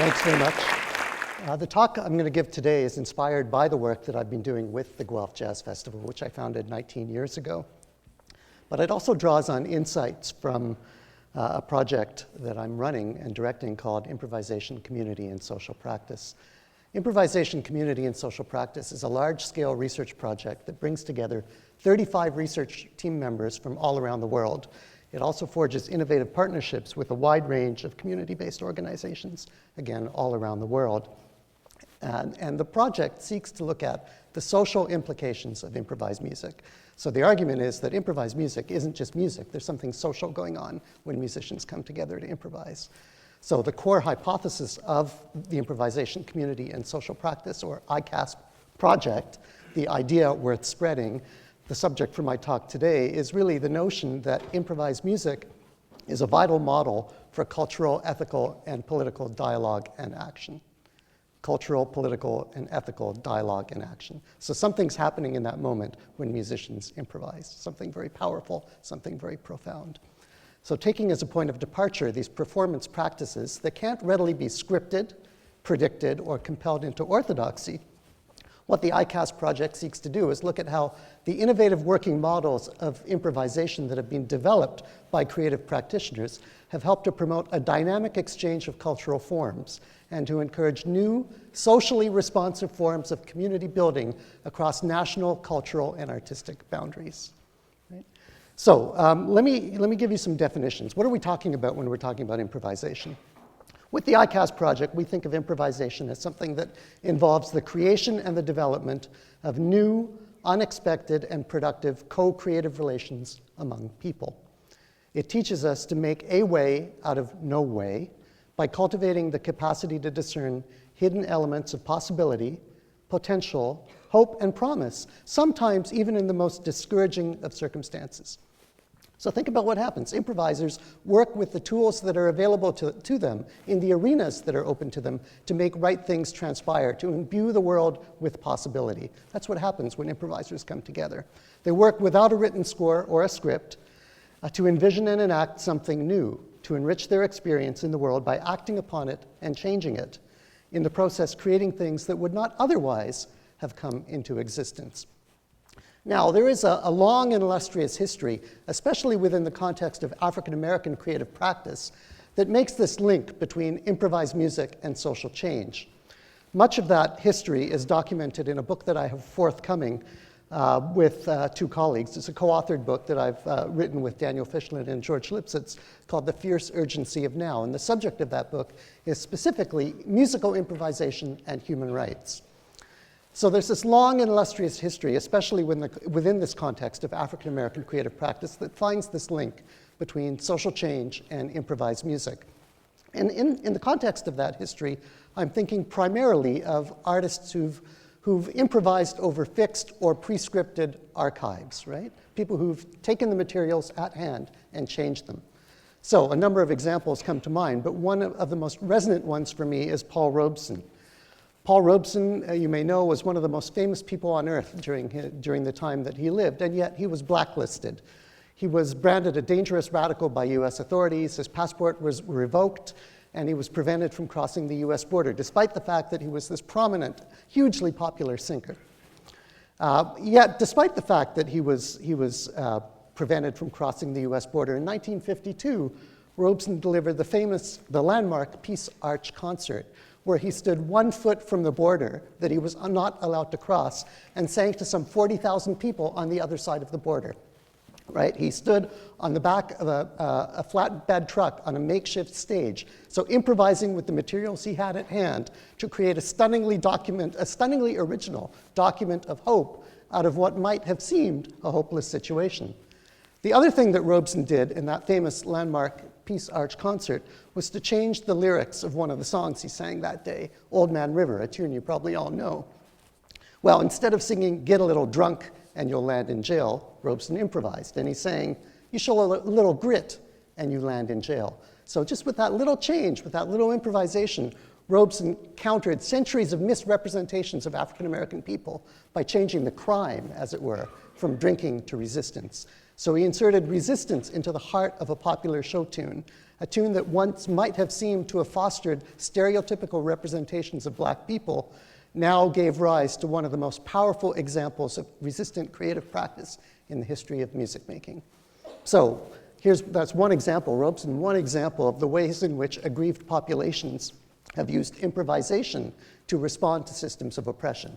Thanks very much. The talk I'm going to give today is inspired by the work that I've been doing with the Guelph Jazz Festival, which I founded 19 years ago. But it also draws on insights from a project that I'm running and directing called Improvisation, Community, and Social Practice. Improvisation, Community, and Social Practice is a large-scale research project that brings together 35 research team members from all around the world. It also forges innovative partnerships with a wide range of community-based organizations, again, all around the world. And the project seeks to look at the social implications of improvised music. So the argument is that improvised music isn't just music. There's something social going on when musicians come together to improvise. So the core hypothesis of the Improvisation, Community, and Social Practice, or ICASP project, the idea worth spreading, the subject for my talk today, is really the notion that improvised music is a vital model for cultural, ethical, and political dialogue and action. Cultural, political, and ethical dialogue and action. So something's happening in that moment when musicians improvise, something very powerful, something very profound. So taking as a point of departure these performance practices that can't readily be scripted, predicted, or compelled into orthodoxy, what the ICASP project seeks to do is look at how the innovative working models of improvisation that have been developed by creative practitioners have helped to promote a dynamic exchange of cultural forms and to encourage new, socially responsive forms of community building across national, cultural, and artistic boundaries. Right? So let me give you some definitions. What are we talking about when we're talking about improvisation? With the ICASP project, we think of improvisation as something that involves the creation and the development of new, unexpected, and productive co-creative relations among people. It teaches us to make a way out of no way by cultivating the capacity to discern hidden elements of possibility, potential, hope, and promise, sometimes even in the most discouraging of circumstances. So think about what happens. Improvisers work with the tools that are available to them in the arenas that are open to them to make right things transpire, to imbue the world with possibility. That's what happens when improvisers come together. They work without a written score or a script to envision and enact something new, to enrich their experience in the world by acting upon it and changing it, in the process creating things that would not otherwise have come into existence. Now, there is a long and illustrious history, especially within the context of African American creative practice, that makes this link between improvised music and social change. Much of that history is documented in a book that I have forthcoming with two colleagues. It's a co-authored book that I've written with Daniel Fishland and George Lipsitz called The Fierce Urgency of Now. And the subject of that book is specifically musical improvisation and human rights. So there's this long and illustrious history, especially within this context of African American creative practice, that finds this link between social change and improvised music. And in the context of that history, I'm thinking primarily of artists who've improvised over fixed or prescripted archives, right? People who've taken the materials at hand and changed them. So a number of examples come to mind, but one of the most resonant ones for me is Paul Robeson. Paul Robeson, you may know, was one of the most famous people on earth during the time that he lived, and yet he was blacklisted. He was branded a dangerous radical by US authorities, his passport was revoked, and he was prevented from crossing the US border, despite the fact that he was this prominent, hugely popular singer. Yet, despite the fact that he was prevented from crossing the US border, in 1952, Robeson delivered the landmark Peace Arch concert, where he stood 1 foot from the border that he was not allowed to cross and sang to some 40,000 people on the other side of the border. Right? He stood on the back of a flatbed truck on a makeshift stage, so improvising with the materials he had at hand to create a stunningly original document of hope out of what might have seemed a hopeless situation. The other thing that Robeson did in that famous landmark Peace Arch concert was to change the lyrics of one of the songs he sang that day, Old Man River, a tune you probably all know. Well, instead of singing Get a Little Drunk and You'll Land in Jail, Robeson improvised, and he sang, You Show a Little Grit and You Land in Jail. So just with that little change, with that little improvisation, Robeson countered centuries of misrepresentations of African American people by changing the crime, as it were, from drinking to resistance. So he inserted resistance into the heart of a popular show tune, a tune that once might have seemed to have fostered stereotypical representations of black people, now gave rise to one of the most powerful examples of resistant creative practice in the history of music making. So that's one example, Robeson, one example of the ways in which aggrieved populations have used improvisation to respond to systems of oppression.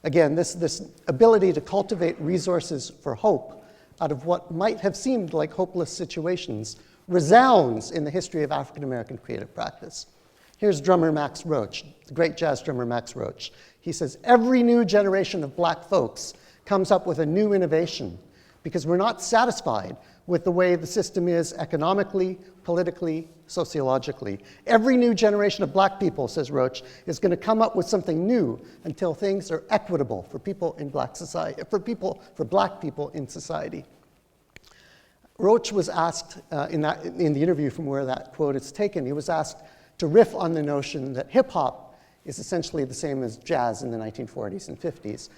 Again, this ability to cultivate resources for hope out of what might have seemed like hopeless situations resounds in the history of African American creative practice. Here's drummer Max Roach, the great jazz drummer Max Roach. He says, every new generation of black folks comes up with a new innovation because we're not satisfied with the way the system is economically, politically, sociologically. Every new generation of black people, says Roach, is going to come up with something new until things are equitable for people in black society, for black people in society. Roach was asked in the interview from where that quote is taken, he was asked to riff on the notion that hip hop is essentially the same as jazz in the 1940s and 50s.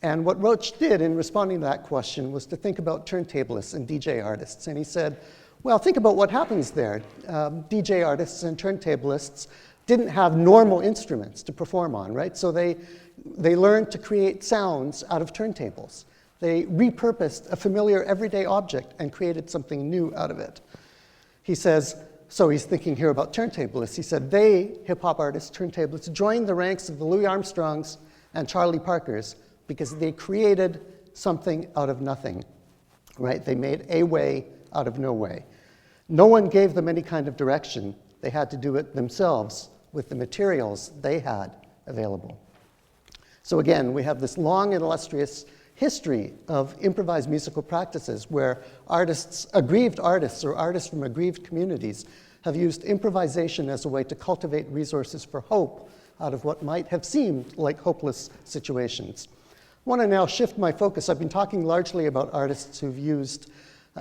And what Roach did in responding to that question was to think about turntablists and DJ artists. And he said, well, think about what happens there. DJ artists and turntablists didn't have normal instruments to perform on, right? So they learned to create sounds out of turntables. They repurposed a familiar everyday object and created something new out of it. He says, so he's thinking here about turntablists. He said, they, hip-hop artists, turntablists, joined the ranks of the Louis Armstrongs and Charlie Parkers because they created something out of nothing, right? They made a way out of no way. No one gave them any kind of direction. They had to do it themselves with the materials they had available. So again, we have this long and illustrious history of improvised musical practices where artists, aggrieved artists or artists from aggrieved communities have used improvisation as a way to cultivate resources for hope out of what might have seemed like hopeless situations. I want to now shift my focus. I've been talking largely about artists who've used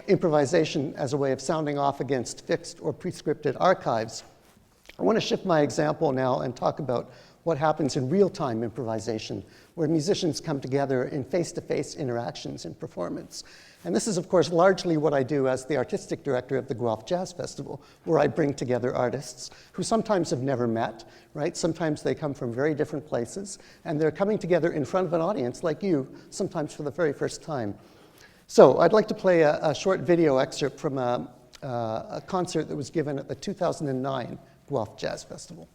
improvisation as a way of sounding off against fixed or prescripted archives. I want to shift my example now and talk about what happens in real-time improvisation, where musicians come together in face-to-face interactions in performance. And this is, of course, largely what I do as the artistic director of the Guelph Jazz Festival, where I bring together artists who sometimes have never met, right? Sometimes they come from very different places, and they're coming together in front of an audience like you, sometimes for the very first time. So I'd like to play a short video excerpt from a concert that was given at the 2009 Guelph Jazz Festival.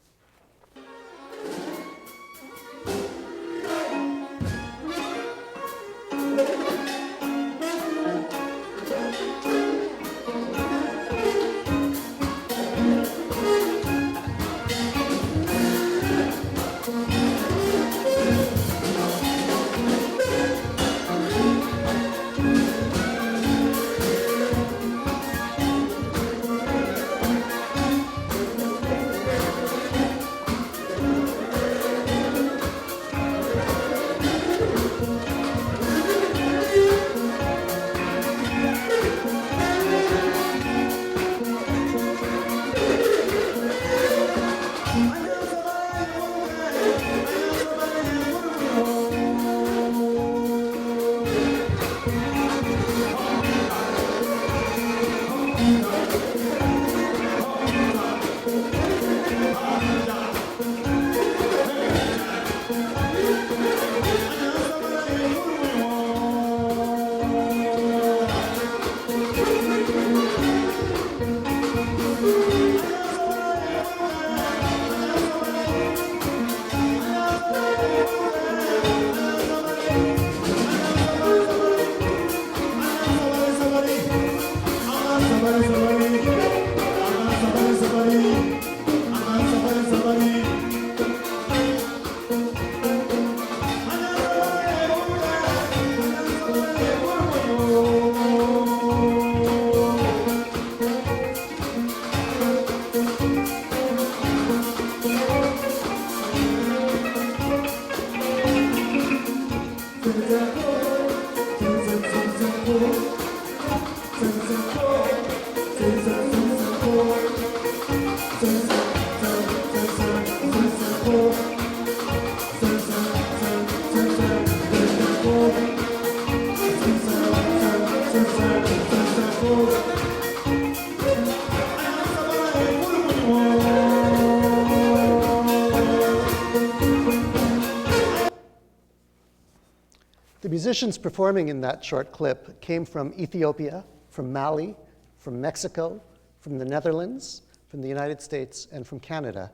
The musicians performing in that short clip came from Ethiopia, from Mali, from Mexico, from the Netherlands, from the United States, and from Canada.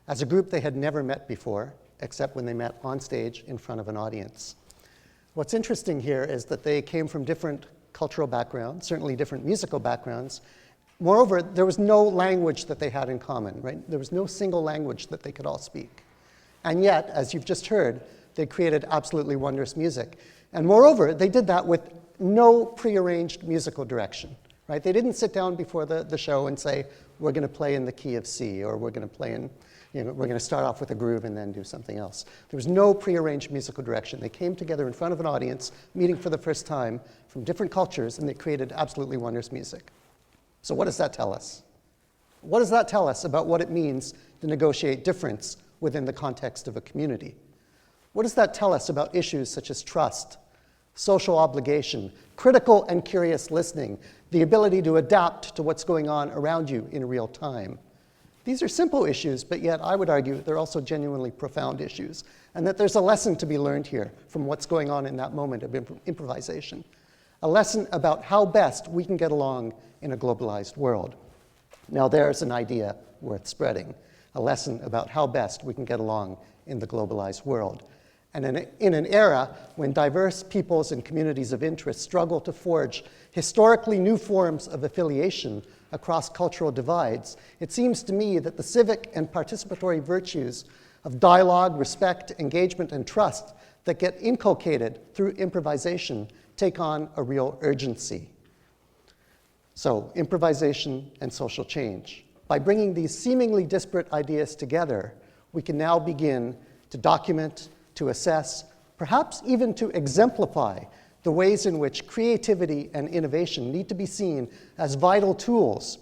As a group they had never met before, except when they met on stage in front of an audience. What's interesting here is that they came from different cultural backgrounds, certainly different musical backgrounds. Moreover, there was no language that they had in common, right? There was no single language that they could all speak. And yet, as you've just heard, they created absolutely wondrous music. And moreover, they did that with no prearranged musical direction, right? They didn't sit down before the show and say, we're going to play in the key of C, or we're going to play in, we're going to start off with a groove and then do something else. There was no prearranged musical direction. They came together in front of an audience, meeting for the first time from different cultures, and they created absolutely wondrous music. So what does that tell us? What does that tell us about what it means to negotiate difference within the context of a community? What does that tell us about issues such as trust, social obligation, critical and curious listening, the ability to adapt to what's going on around you in real time? These are simple issues, but yet I would argue they're also genuinely profound issues, and that there's a lesson to be learned here from what's going on in that moment of improvisation. A lesson about how best we can get along in a globalized world. Now there's an idea worth spreading, a lesson about how best we can get along in the globalized world. And in an era when diverse peoples and communities of interest struggle to forge historically new forms of affiliation across cultural divides, it seems to me that the civic and participatory virtues of dialogue, respect, engagement, and trust that get inculcated through improvisation take on a real urgency. So, improvisation and social change. By bringing these seemingly disparate ideas together, we can now begin to document, to assess, perhaps even to exemplify the ways in which creativity and innovation need to be seen as vital tools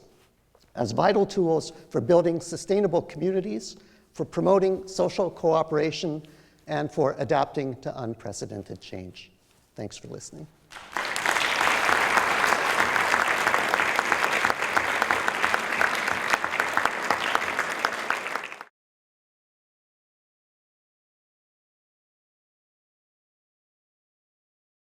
for building sustainable communities, for promoting social cooperation, and for adapting to unprecedented change. Thanks for listening.